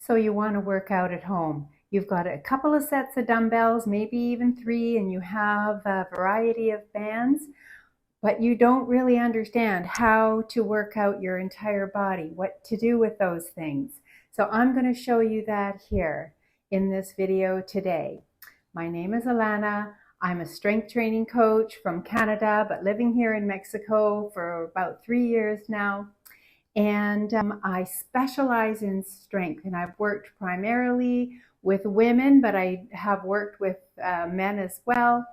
So you want to work out at home. You've got a couple of sets of dumbbells, maybe even 3, and you have a variety of bands, but you don't really understand how to work out your entire body, what to do with those things. So I'm going to show you that here in this video today. My name is Alana. I'm a strength training coach from Canada, but living here in Mexico for about 3 years now. And I specialize in strength, and I've worked primarily with women, but I have worked with men as well.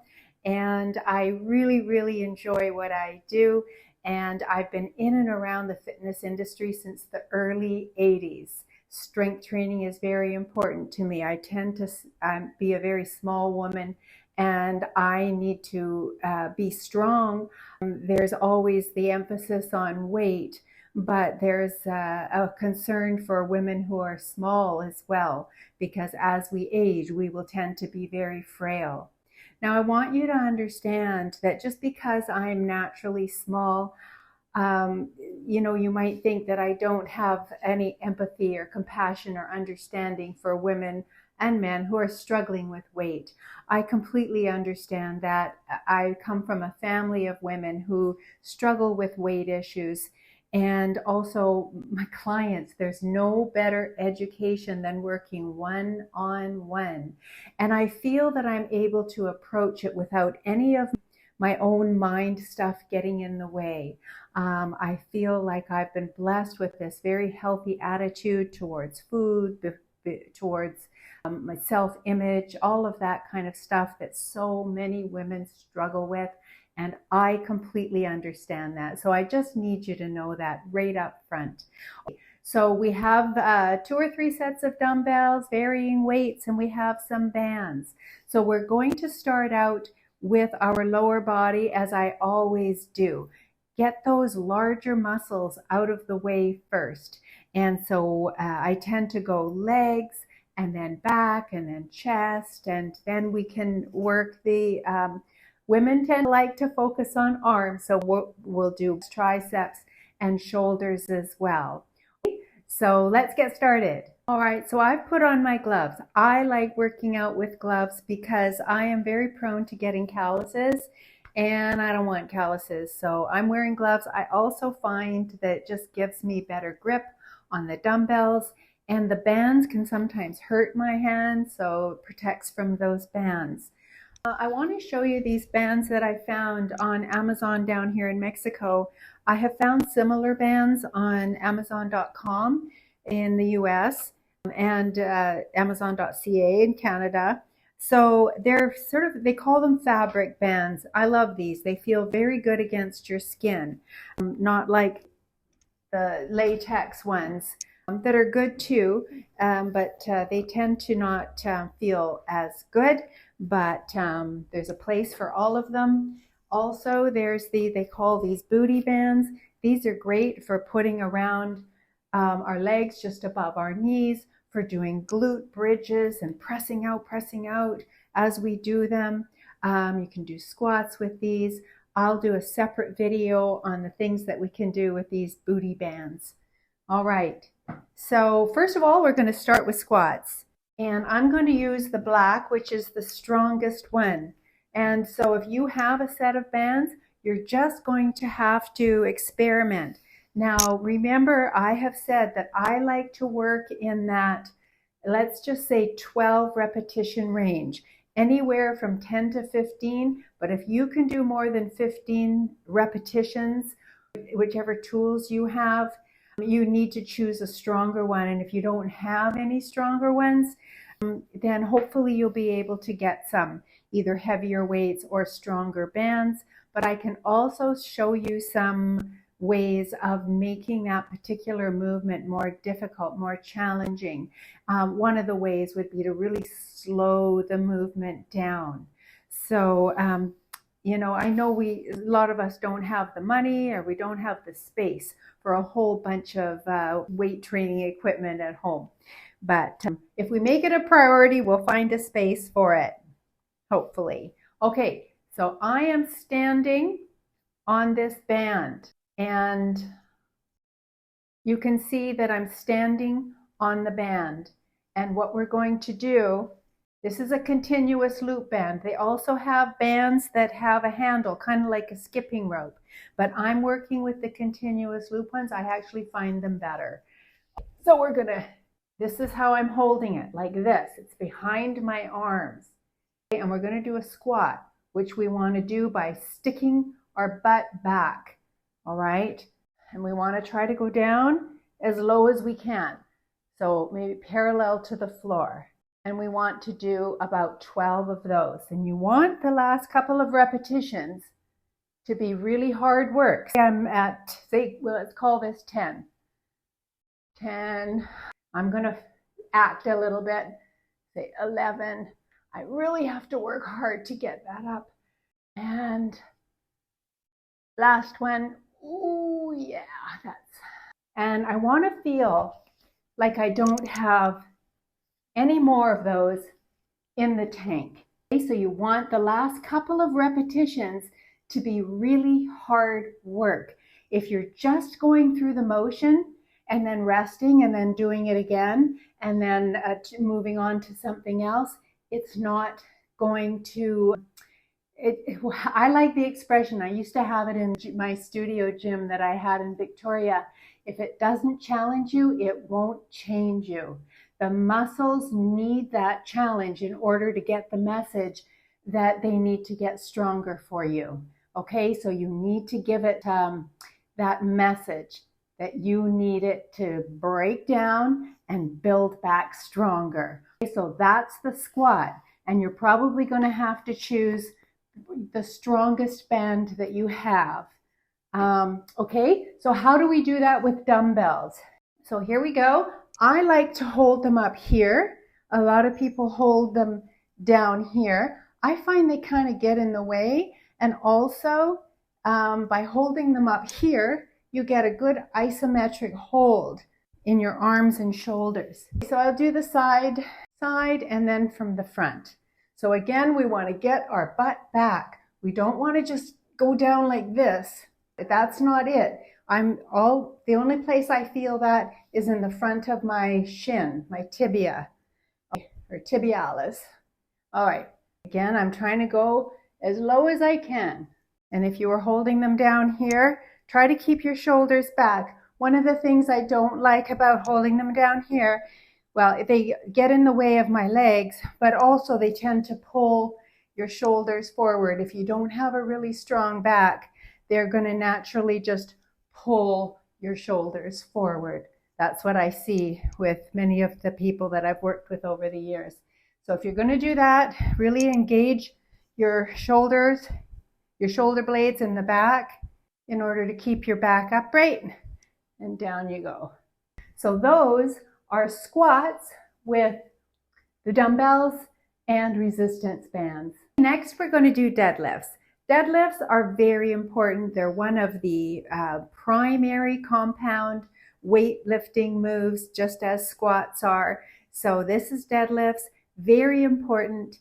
And I really enjoy what I do. And I've been in and around the fitness industry since the early 80s. Strength training is very important to me. I tend to be a very small woman, and I need to be strong. There's always the emphasis on weight, but there's a concern for women who are small as well, because as we age, we will tend to be very frail. Now, I want you to understand that just because I'm naturally small, you might think that I don't have any empathy or compassion or understanding for women and men who are struggling with weight. I completely understand that. I come from a family of women who struggle with weight issues. And also my clients, there's no better education than working one-on-one. And I feel that I'm able to approach it without any of my own mind stuff getting in the way. I feel like I've been blessed with this very healthy attitude towards food, towards my self-image, all of that kind of stuff that so many women struggle with. And I completely understand that. So I just need you to know that right up front. So we have 2 or 3 sets of dumbbells, varying weights, and we have some bands. So we're going to start out with our lower body, as I always do. Get those larger muscles out of the way first. And so I tend to go legs, and then back, and then chest, and then we can work the women tend to like to focus on arms, so we'll do triceps and shoulders as well. So let's get started. All right, so I've put on my gloves. I like working out with gloves because I am very prone to getting calluses, and I don't want calluses, so I'm wearing gloves. I also find that it just gives me better grip on the dumbbells, and the bands can sometimes hurt my hands, so it protects from those bands. I want to show you these bands that I found on Amazon down here in Mexico. I have found similar bands on Amazon.com in the US and Amazon.ca in Canada. So they're they call them fabric bands. I love these. They feel very good against your skin, not like the latex ones that are good too, but they tend to not feel as good. But there's a place for all of them. Also, there's they call these booty bands. These are great for putting around our legs just above our knees, for doing glute bridges and pressing out as we do them. You can do squats with these. I'll do a separate video on the things that we can do with these booty bands. All right, so first of all, we're going to start with squats. And I'm going to use the black, which is the strongest one. And so if you have a set of bands, you're just going to have to experiment. Now, remember, I have said that I like to work in that, let's just say 12 repetition range, anywhere from 10 to 15. But if you can do more than 15 repetitions, whichever tools you have, you need to choose a stronger one. And if you don't have any stronger ones, then hopefully you'll be able to get some either heavier weights or stronger bands. But I can also show you some ways of making that particular movement more difficult, more challenging. One of the ways would be to really slow the movement down. So I know a lot of us don't have the money, or we don't have the space for a whole bunch of weight training equipment at home. But if we make it a priority, we'll find a space for it, hopefully. Okay, so I am standing on this band, and you can see that I'm standing on the band. And what we're going to do, this is a continuous loop band. They also have bands that have a handle, kind of like a skipping rope. But I'm working with the continuous loop ones. I actually find them better. So we're gonna, this is how I'm holding it, like this. It's behind my arms. And we're gonna do a squat, which we wanna do by sticking our butt back, all right? And we wanna try to go down as low as we can. So maybe parallel to the floor. And we want to do about 12 of those. And you want the last couple of repetitions to be really hard work. I'm at, say, well, let's call this 10. 10. I'm gonna act a little bit, say 11. I really have to work hard to get that up. And last one. Ooh, yeah, that's. And I want to feel like I don't have any more of those in the tank. Okay, so you want the last couple of repetitions to be really hard work. If you're just going through the motion and then resting and then doing it again and then moving on to something else, it's not going to, I like the expression, I used to have it in my studio gym that I had in Victoria. If it doesn't challenge you, it won't change you. The muscles need that challenge in order to get the message that they need to get stronger for you. Okay, so you need to give it that message that you need it to break down and build back stronger. Okay, so that's the squat, and you're probably going to have to choose the strongest band that you have. Okay, so how do we do that with dumbbells? So here we go. I like to hold them up here. A lot of people hold them down here. I find they kind of get in the way, and also by holding them up here, you get a good isometric hold in your arms and shoulders. So I'll do the side and then from the front. So again, we want to get our butt back. We don't want to just go down like this. That's not it. The only place I feel that is in the front of my shin, my tibia, or tibialis. All right. Again, I'm trying to go as low as I can. And if you are holding them down here, try to keep your shoulders back. One of the things I don't like about holding them down here, well, they get in the way of my legs, but also they tend to pull your shoulders forward. If you don't have a really strong back, they're going to naturally just pull your shoulders forward. That's what I see with many of the people that I've worked with over the years. So if you're going to do that, really engage your shoulders, your shoulder blades in the back in order to keep your back upright, and down you go. So those are squats with the dumbbells and resistance bands. Next, we're going to do deadlifts. Deadlifts are very important. They're one of the primary compound weightlifting moves, just as squats are. So this is deadlifts, very important,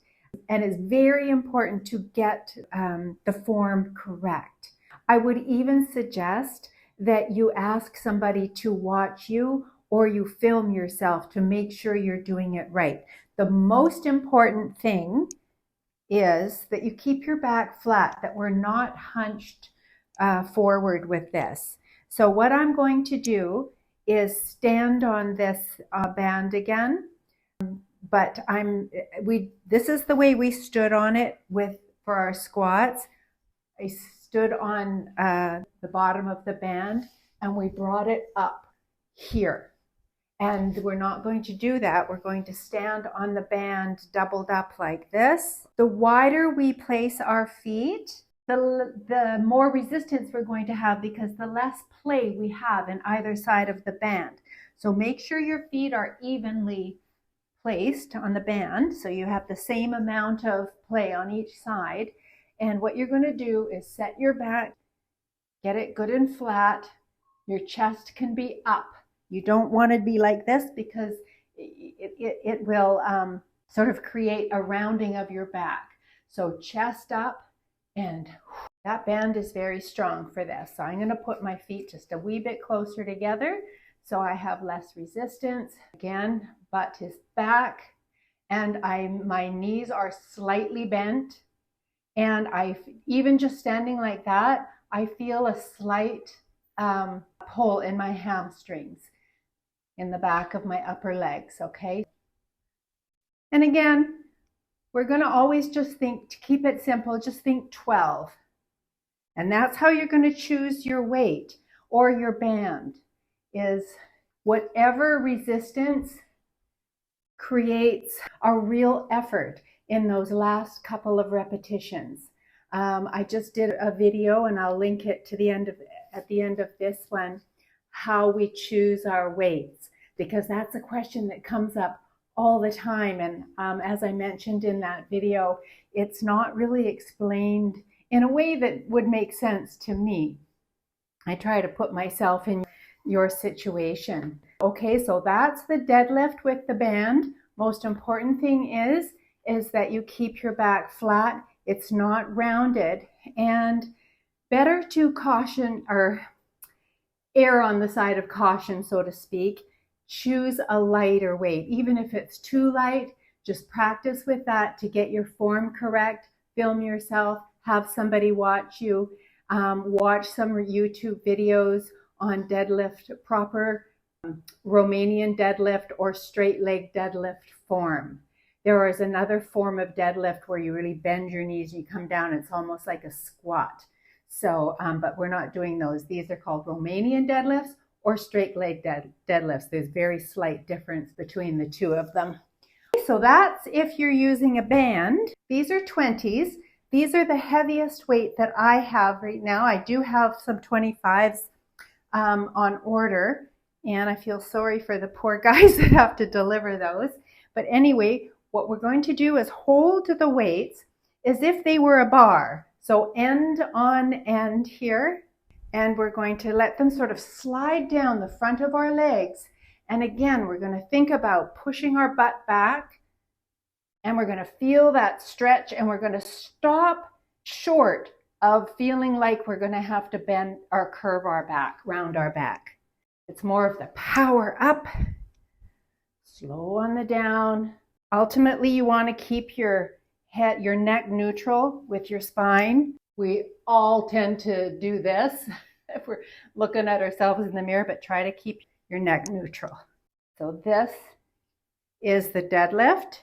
and it's very important to get the form correct. I would even suggest that you ask somebody to watch you or you film yourself to make sure you're doing it right. The most important thing is that you keep your back flat, that we're not hunched forward with this. So what I'm going to do is stand on this band again, but this is the way we stood on it for our squats. I stood on the bottom of the band and we brought it up here. And we're not going to do that. We're going to stand on the band doubled up like this. The wider we place our feet, the more resistance we're going to have, because the less play we have in either side of the band. So make sure your feet are evenly placed on the band so you have the same amount of play on each side. And what you're going to do is set your back, get it good and flat. Your chest can be up. You don't want to be like this because it will sort of create a rounding of your back. So chest up, and that band is very strong for this. So I'm going to put my feet just a wee bit closer together so I have less resistance. Again, butt is back, and my knees are slightly bent, and even just standing like that, I feel a slight pull in my hamstrings, in the back of my upper legs, okay? And again, we're gonna always just think, to keep it simple, just think 12. And that's how you're gonna choose your weight or your band, is whatever resistance creates a real effort in those last couple of repetitions. I just did a video, and I'll link it to at the end of this one, how we choose our weights, because that's a question that comes up all the time. And as I mentioned in that video, it's not really explained in a way that would make sense to me. I try to put myself in your situation. Okay, so that's the deadlift with the band. Most important thing is that you keep your back flat. It's not rounded, and better to caution or err on the side of caution, so to speak. Choose a lighter weight. Even if it's too light, just practice with that to get your form correct. Film yourself, have somebody watch you, watch some YouTube videos on deadlift, proper Romanian deadlift or straight leg deadlift form. There is another form of deadlift where you really bend your knees, you come down, it's almost like a squat. So, but we're not doing those. These are called Romanian deadlifts or straight leg deadlifts. There's very slight difference between the two of them. So that's if you're using a band. These are 20s. These are the heaviest weight that I have right now. I do have some 25s on order, and I feel sorry for the poor guys that have to deliver those. But anyway, what we're going to do is hold the weights as if they were a bar. So end on end here, and we're going to let them sort of slide down the front of our legs. And again, we're going to think about pushing our butt back, and we're going to feel that stretch, and we're going to stop short of feeling like we're going to have to bend or curve our back, round our back. It's more of the power up, slow on the down. Ultimately, you want to keep your head, your neck neutral with your spine. We all tend to do this if we're looking at ourselves in the mirror, but try to keep your neck neutral. So this is the deadlift,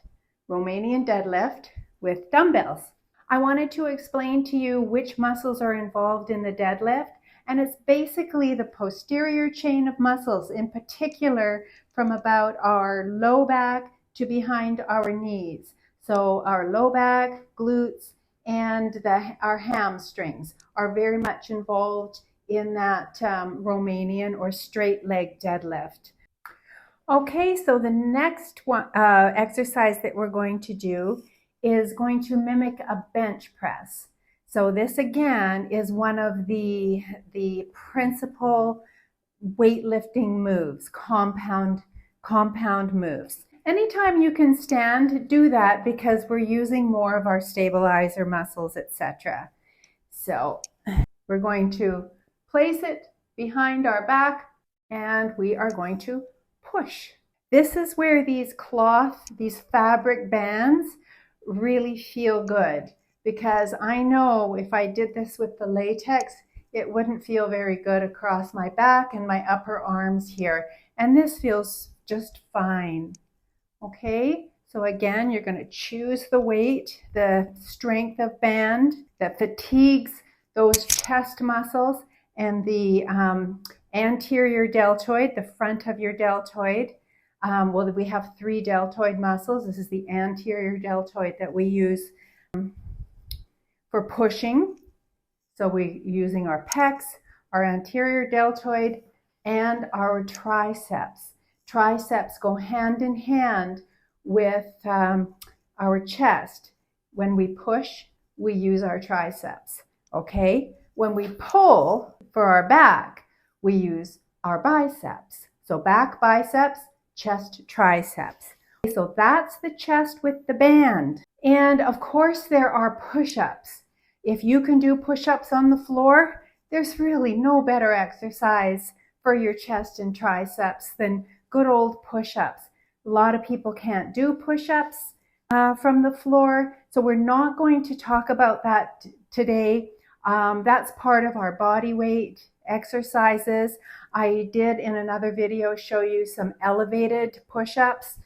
Romanian deadlift with dumbbells. I wanted to explain to you which muscles are involved in the deadlift, and it's basically the posterior chain of muscles, in particular from about our low back to behind our knees. So our low back, glutes, and our hamstrings are very much involved in that Romanian or straight leg deadlift. Okay, so the next one, exercise that we're going to do is going to mimic a bench press. So this again is one of the principal weightlifting moves, compound moves. Anytime you can stand, do that, because we're using more of our stabilizer muscles, etc. So we're going to place it behind our back, and we are going to push. This is where these fabric bands really feel good, because I know if I did this with the latex, it wouldn't feel very good across my back and my upper arms here. And this feels just fine. Okay, so again, you're going to choose the weight, the strength of band that fatigues those chest muscles and the anterior deltoid, the front of your deltoid. Well, we have 3 deltoid muscles. This is the anterior deltoid that we use for pushing. So we're using our pecs, our anterior deltoid, and our triceps. Triceps go hand in hand with our chest. When we push, we use our triceps, okay? When we pull for our back, we use our biceps. So back biceps, chest triceps. So that's the chest with the band. And of course there are push-ups. If you can do push-ups on the floor, there's really no better exercise for your chest and triceps than good old push-ups. A lot of people can't do push-ups from the floor, so we're not going to talk about that today. That's part of our body weight exercises. I did in another video show you some elevated push-ups,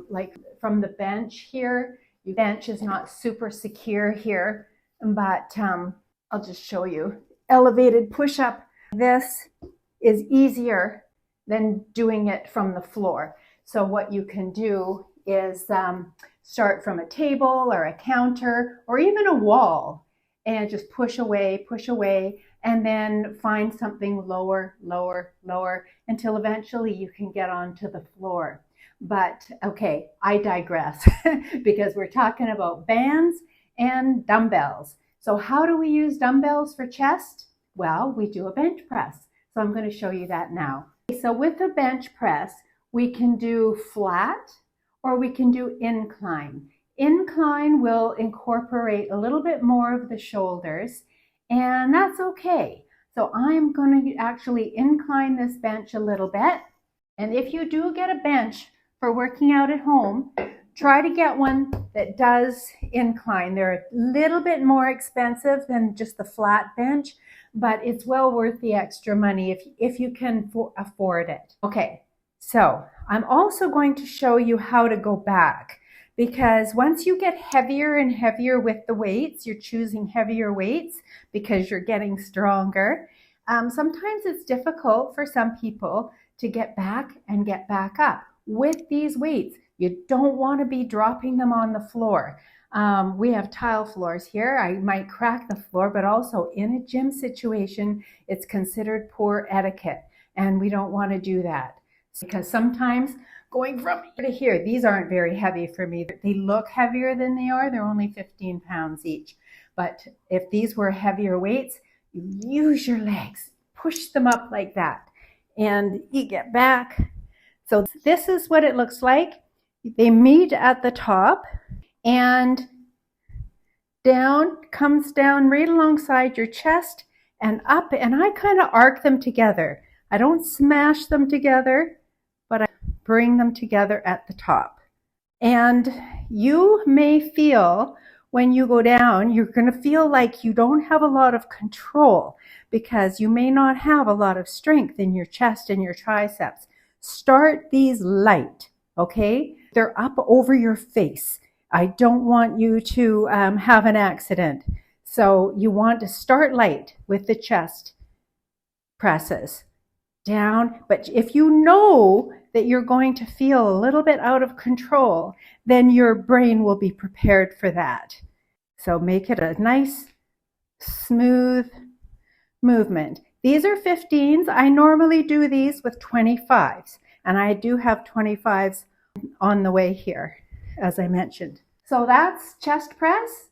like from the bench here. Your bench is not super secure here, but I'll just show you. Elevated push-up. This is easier than doing it from the floor. So what you can do is start from a table or a counter or even a wall and just push away, and then find something lower, lower, lower until eventually you can get onto the floor. But okay, I digress because we're talking about bands and dumbbells. So how do we use dumbbells for chest? Well, we do a bench press. So I'm going to show you that now. So with a bench press, we can do flat or we can do incline. Incline will incorporate a little bit more of the shoulders, and that's okay. So I'm going to actually incline this bench a little bit. And if you do get a bench for working out at home, try to get one that does incline. They're a little bit more expensive than just the flat bench, but it's well worth the extra money if you can afford it. Okay, so I'm also going to show you how to go back, because once you get heavier and heavier with the weights, you're choosing heavier weights because you're getting stronger. Sometimes it's difficult for some people to get back and get back up with these weights. You don't want to be dropping them on the floor. We have tile floors here. I might crack the floor, but also in a gym situation, it's considered poor etiquette, and we don't want to do that. Because sometimes going from here to here, these aren't very heavy for me. They look heavier than they are. They're only 15 pounds each. But if these were heavier weights, you use your legs, push them up like that, and you get back. So this is what it looks like. They meet at the top, and down comes down right alongside your chest and up, and I kind of arc them together. I don't smash them together, but I bring them together at the top. And you may feel when you go down, you're going to feel like you don't have a lot of control because you may not have a lot of strength in your chest and your triceps. Start these light, okay? They're up over your face. I don't want you to have an accident. So you want to start light with the chest presses. Down, but if you know that you're going to feel a little bit out of control, then your brain will be prepared for that. So make it a nice, smooth movement. These are 15s. I normally do these with 25s, and I do have 25s on the way here, as I mentioned. So that's chest press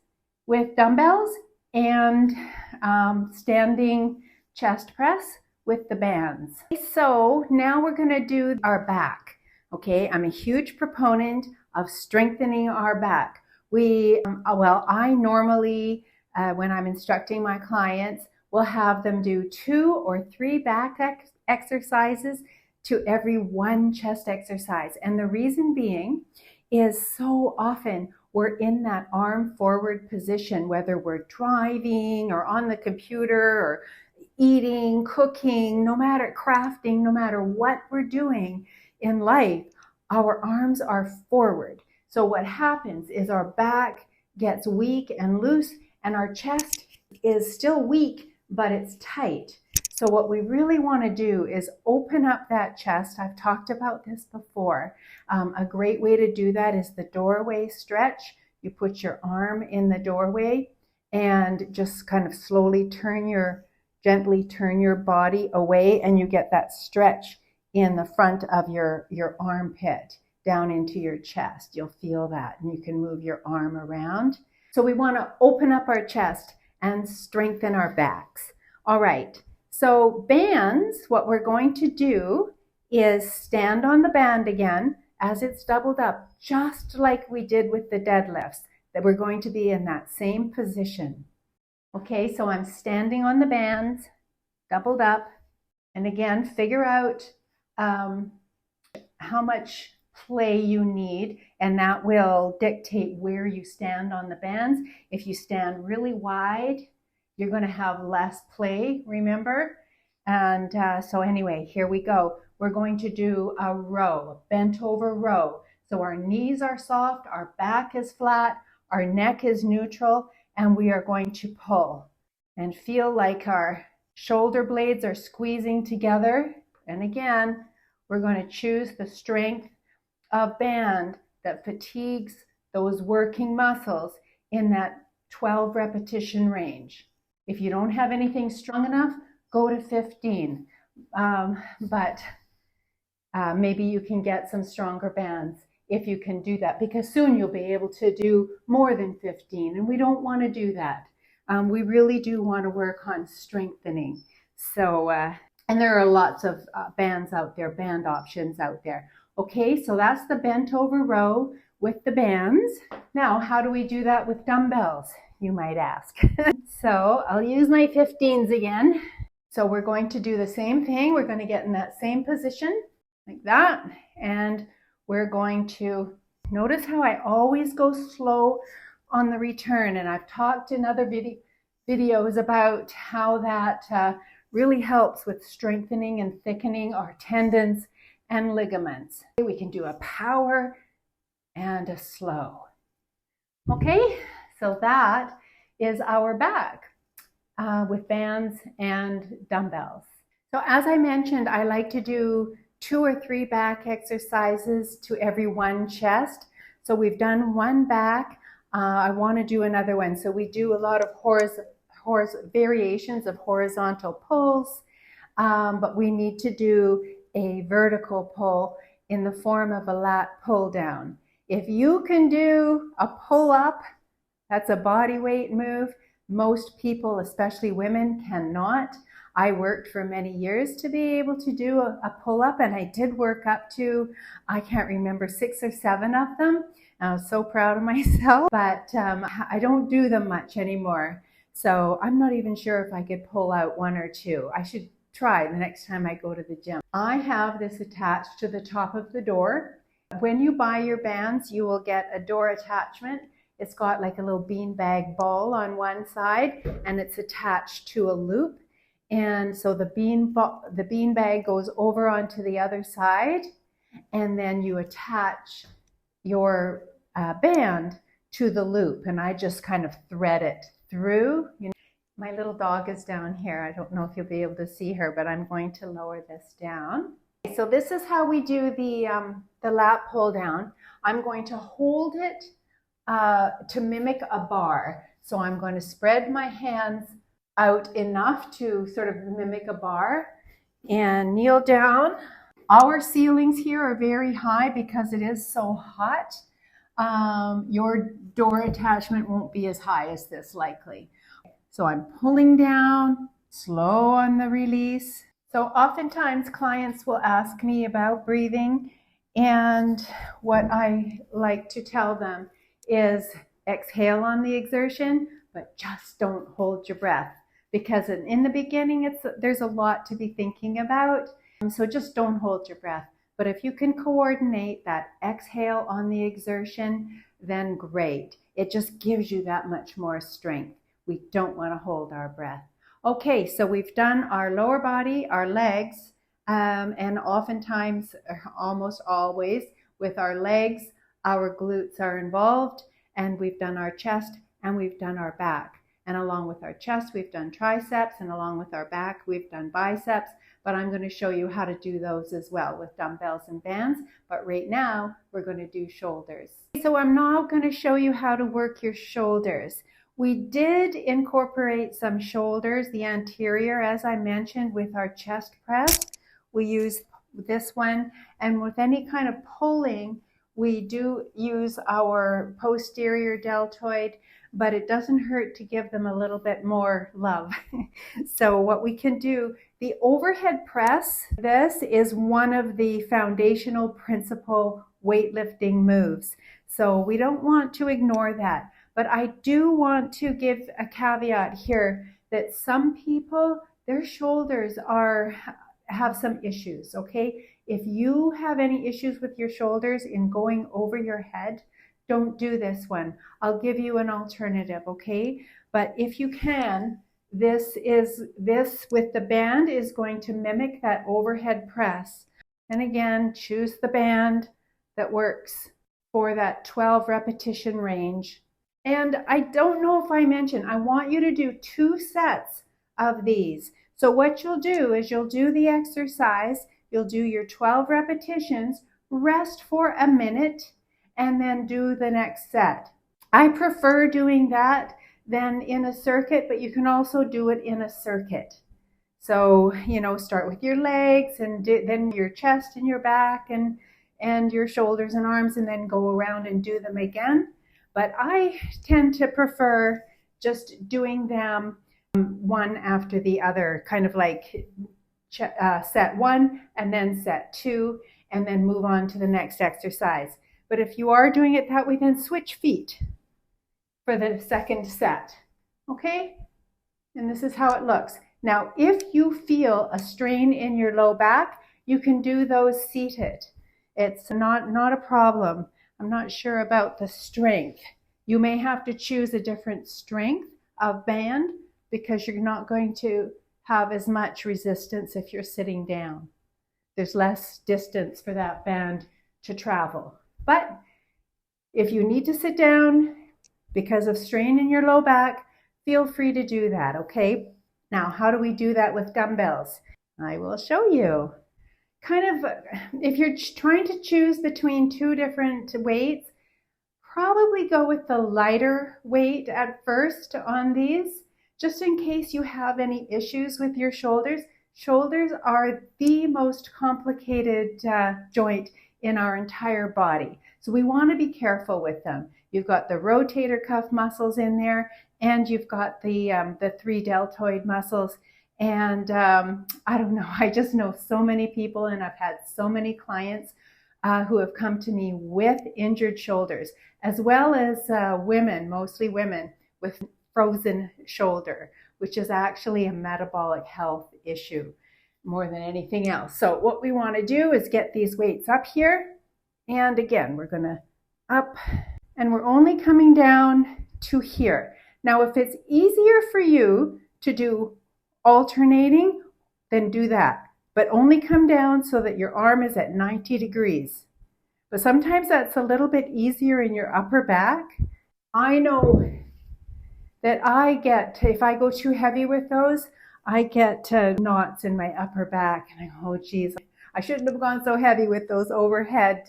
with dumbbells and standing chest press with the bands. So now we're going to do our back. Okay, I'm a huge proponent of strengthening our back. I normally, when I'm instructing my clients, will have them do 2 or 3 back exercises to every 1 chest exercise. And the reason being is so often we're in that arm forward position, whether we're driving or on the computer or eating, cooking, no matter crafting, no matter what we're doing in life, our arms are forward. So what happens is our back gets weak and loose, and our chest is still weak, but it's tight. So what we really want to do is open up that chest. I've talked about this before. A great way to do that is the doorway stretch. You put your arm in the doorway and just kind of slowly gently turn your body away, and you get that stretch in the front of your armpit down into your chest. You'll feel that, and you can move your arm around. So we want to open up our chest and strengthen our backs. All right, so bands, what we're going to do is stand on the band again as it's doubled up, just like we did with the deadlifts, that we're going to be in that same position. Okay, so I'm standing on the bands, doubled up, And again, figure out how much play you need, and that will dictate where you stand on the bands. If you stand really wide, you're going to have less play, remember? And so anyway, here we go. We're going to do a row, a bent over row. So our knees are soft, our back is flat, our neck is neutral, and we are going to pull and feel like our shoulder blades are squeezing together. And again, we're going to choose the strength of band that fatigues those working muscles in that 12 repetition range. If you don't have anything strong enough, go to 15. But maybe you can get some stronger bands if you can do that, because soon you'll be able to do more than 15, and we don't want to do that. We really do want to work on strengthening. So, and there are lots of bands out there, band options out there. Okay, so that's the bent over row with the bands. Now, how do we do that with dumbbells, you might ask? So I'll use my 15s again. So we're going to do the same thing. We're going to get in that same position like that. And we're going to notice how I always go slow on the return. And I've talked in other videos about how that really helps with strengthening and thickening our tendons and ligaments. We can do a power and a slow. Okay, so that is our back with bands and dumbbells. So as I mentioned, I like to do 2 or 3 back exercises to every one chest. So we've done one back. I want to do another one. So we do a lot of variations of horizontal pulls, but we need to do a vertical pull in the form of a lat pull down. If you can do a pull up, that's a body weight move. Most people, especially women, cannot. I worked for many years to be able to do a pull up, and I did work up to, I can't remember, 6 or 7 of them. I was so proud of myself, but I don't do them much anymore. So I'm not even sure if I could pull out 1 or 2. I should try the next time I go to the gym. I have this attached to the top of the door. When you buy your bands, you will get a door attachment. It's got like a little beanbag ball on one side, and it's attached to a loop. And so the beanbag goes over onto the other side, and then you attach your band to the loop, and I just kind of thread it through. You know, my little dog is down here. I don't know if you'll be able to see her, but I'm going to lower this down. So this is how we do the lat pull down. I'm going to hold it to mimic a bar. So I'm going to spread my hands out enough to sort of mimic a bar and kneel down. Our ceilings here are very high because it is so hot. Your door attachment won't be as high as this likely. So I'm pulling down, slow on the release. So oftentimes clients will ask me about breathing, and what I like to tell them is exhale on the exertion, but just don't hold your breath, because in the beginning there's a lot to be thinking about. So just don't hold your breath. But if you can coordinate that exhale on the exertion, then great. It just gives you that much more strength. We don't want to hold our breath. Okay, so we've done our lower body, our legs, and oftentimes, almost always, with our legs, our glutes are involved, and we've done our chest and we've done our back. And along with our chest, we've done triceps, and along with our back, we've done biceps. But I'm going to show you how to do those as well with dumbbells and bands. But right now, we're going to do shoulders. So I'm now going to show you how to work your shoulders. We did incorporate some shoulders, the anterior, as I mentioned, with our chest press. We use this one, and with any kind of pulling, we do use our posterior deltoid, but it doesn't hurt to give them a little bit more love. So what we can do, the overhead press, this is one of the foundational principle weightlifting moves. So we don't want to ignore that. But I do want to give a caveat here that some people, their shoulders are have some issues, okay? If you have any issues with your shoulders in going over your head, don't do this one. I'll give you an alternative, okay? But if you can, this with the band is going to mimic that overhead press. And again, choose the band that works for that 12 repetition range. And I don't know if I mentioned, I want you to do 2 sets of these. So what you'll do is you'll do the exercise, you'll do your 12 repetitions, rest for a minute, and then do the next set. I prefer doing that than in a circuit, but you can also do it in a circuit. So, start with your legs and then your chest and your back and your shoulders and arms, and then go around and do them again. But I tend to prefer just doing them one after the other, kind of like set 1 and then set 2, and then move on to the next exercise. But if you are doing it that way, then switch feet for the second set, okay? And this is how it looks. Now, if you feel a strain in your low back, you can do those seated. It's not a problem. I'm not sure about the strength. You may have to choose a different strength of band because you're not going to have as much resistance if you're sitting down. There's less distance for that band to travel. But if you need to sit down because of strain in your low back, feel free to do that, okay? Now, how do we do that with dumbbells? I will show you. Kind of, if you're trying to choose between 2 different weights, probably go with the lighter weight at first on these, just in case you have any issues with your shoulders. Shoulders are the most complicated joint in our entire body. So we want to be careful with them. You've got the rotator cuff muscles in there, and you've got the 3 deltoid muscles. And I don't know, I just know so many people, and I've had so many clients who have come to me with injured shoulders, as well as women, mostly women, with frozen shoulder, which is actually a metabolic health issue more than anything else. So what we want to do is get these weights up here. And again, we're going to up, and we're only coming down to here. Now, if it's easier for you to do alternating, then do that. But only come down so that your arm is at 90 degrees. But sometimes that's a little bit easier in your upper back. I know that I get, if I go too heavy with those, I get knots in my upper back. And I go, oh geez, I shouldn't have gone so heavy with those overhead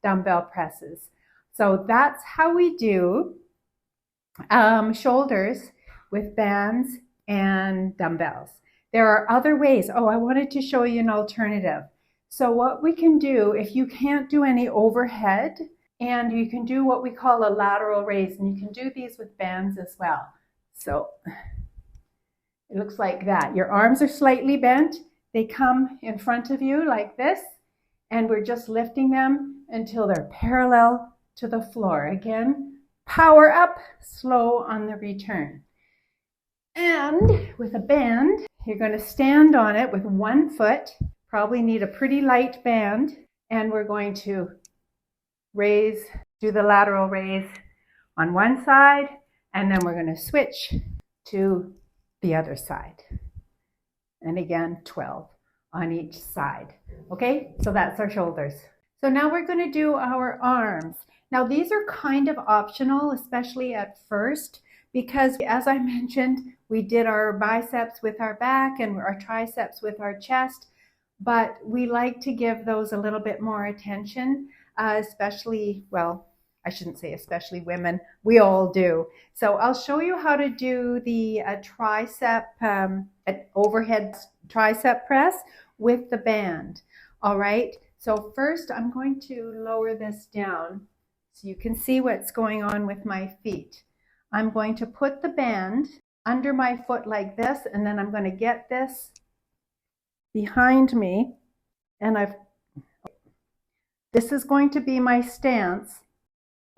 dumbbell presses. So that's how we do shoulders with bands and dumbbells. There are other ways. Oh, I wanted to show you an alternative. So what we can do, if you can't do any overhead, and you can do what we call a lateral raise, and you can do these with bands as well. So it looks like that. Your arms are slightly bent. They come in front of you like this, and we're just lifting them until they're parallel to the floor. Again, power up, slow on the return. And with a band, you're going to stand on it with 1 foot, probably need a pretty light band, and we're going to raise, do the lateral raise on one side, and then we're going to switch to the other side. And again, 12 on each side. Okay, so that's our shoulders. So now we're going to do our arms. Now these are kind of optional, especially at first, because as I mentioned, we did our biceps with our back and our triceps with our chest, but we like to give those a little bit more attention, especially, well, I shouldn't say especially women, we all do. So I'll show you how to do the tricep, overhead tricep press with the band. All right, so first I'm going to lower this down so you can see what's going on with my feet. I'm going to put the band under my foot like this, and then I'm going to get this behind me, and this is going to be my stance.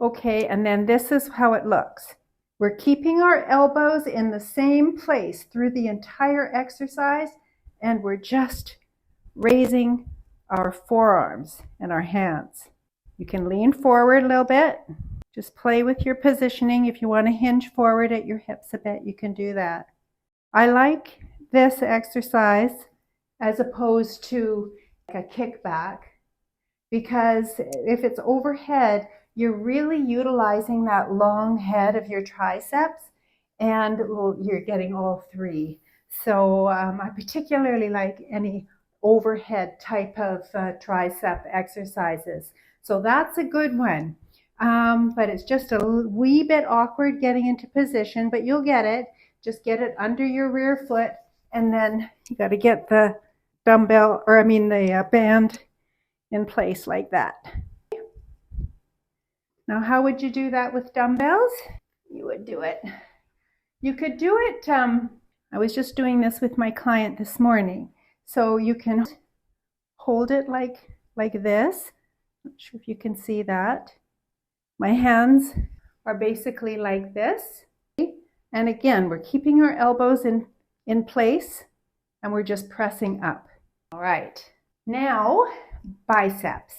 Okay, and then this is how it looks. We're keeping our elbows in the same place through the entire exercise, and we're just raising our forearms and our hands. You can lean forward a little bit. Just play with your positioning. If you want to hinge forward at your hips a bit, you can do that. I like this exercise as opposed to like a kickback, because if it's overhead, you're really utilizing that long head of your triceps, and you're getting all three. So I particularly like any overhead type of tricep exercises. So that's a good one. But it's just a wee bit awkward getting into position, but you'll get it. Just get it under your rear foot, and then you got to get the dumbbell, or the band in place like that. Now, how would you do that with dumbbells? You would do it. You could do it, I was just doing this with my client this morning. So you can hold it like this. Not sure if you can see that. My hands are basically like this. And again, we're keeping our elbows in place, and we're just pressing up. All right, now biceps.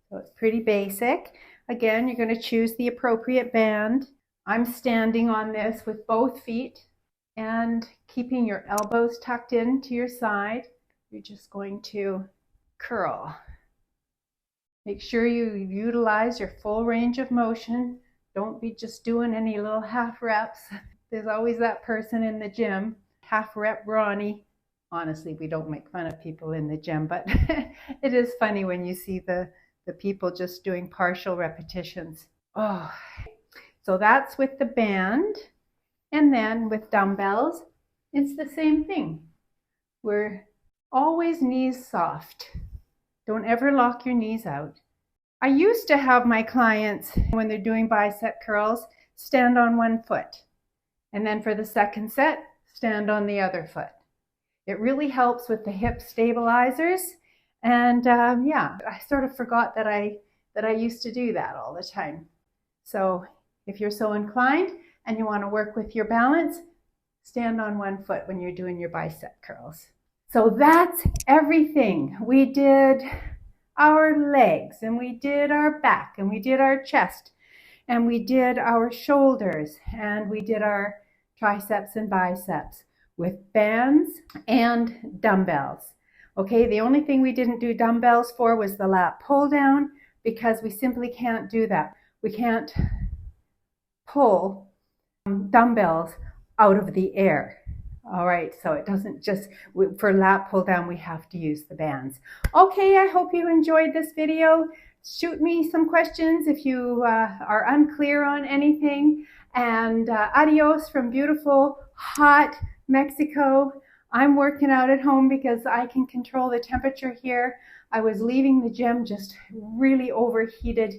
So it's pretty basic. Again, you're going to choose the appropriate band. I'm standing on this with both feet and keeping your elbows tucked in to your side. You're just going to curl. Make sure you utilize your full range of motion. Don't be just doing any little half reps. There's always that person in the gym, half rep Ronnie. Honestly, we don't make fun of people in the gym, but it is funny when you see the people just doing partial repetitions. Oh, so that's with the band. And then with dumbbells, it's the same thing. We're always knees soft. Don't ever lock your knees out. I used to have my clients, when they're doing bicep curls, stand on one foot. And then for the second set, stand on the other foot. It really helps with the hip stabilizers. And yeah, I sort of forgot that I used to do that all the time. So if you're so inclined and you want to work with your balance, stand on one foot when you're doing your bicep curls. So that's everything. We did our legs, and we did our back, and we did our chest, and we did our shoulders, and we did our triceps and biceps with bands and dumbbells. Okay, the only thing we didn't do dumbbells for was the lat pull down, because we simply can't do that. We can't pull dumbbells out of the air. All right, so it doesn't just, for lat pull down, we have to use the bands. Okay, I hope you enjoyed this video. Shoot me some questions if you are unclear on anything. And adios from beautiful, hot Mexico. I'm working out at home because I can control the temperature here. I was leaving the gym just really overheated.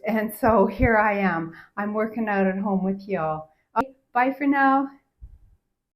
And so here I am. I'm working out at home with y'all. Okay, bye for now.